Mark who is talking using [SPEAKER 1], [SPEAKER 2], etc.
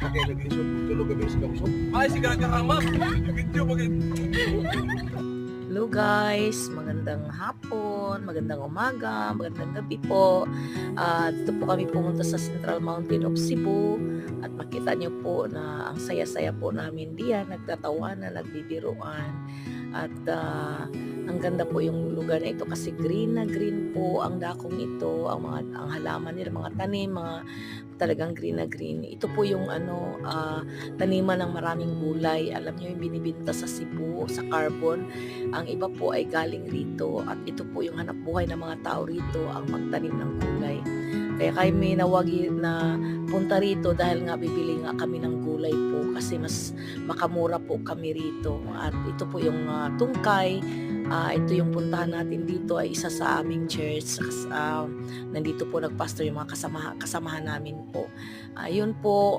[SPEAKER 1] Kaya naglisod tulog kami sa kausap. Ay, sigara karamas. Video mo
[SPEAKER 2] Hello guys, magandang hapon, magandang umaga, magandang gabi po. Dito po kami pumunta sa Central Mountain of Cebu at makita niyo po na ang saya-saya po namin diyan, nagtatawanan, nagbibiruan. At ang ganda po yung lugar na ito kasi green na green po ang dakong ito, ang halaman nila, mga tanim, mga talagang green na green. Ito po yung taniman ng maraming gulay. Alam niyo yung binibinta sa Cebu, sa Carbon. Ang iba po ay galing rito at ito po yung hanap buhay ng mga tao rito, ang magtanim ng gulay. Kaya kami nawagi na punta rito dahil nga bibili nga kami ng gulay po kasi mas makamura po kami rito. At ito po yung tungkay. Ito yung puntahan natin dito ay isa sa aming church. Nandito po nagpastor yung mga kasamahan namin po. Yun po,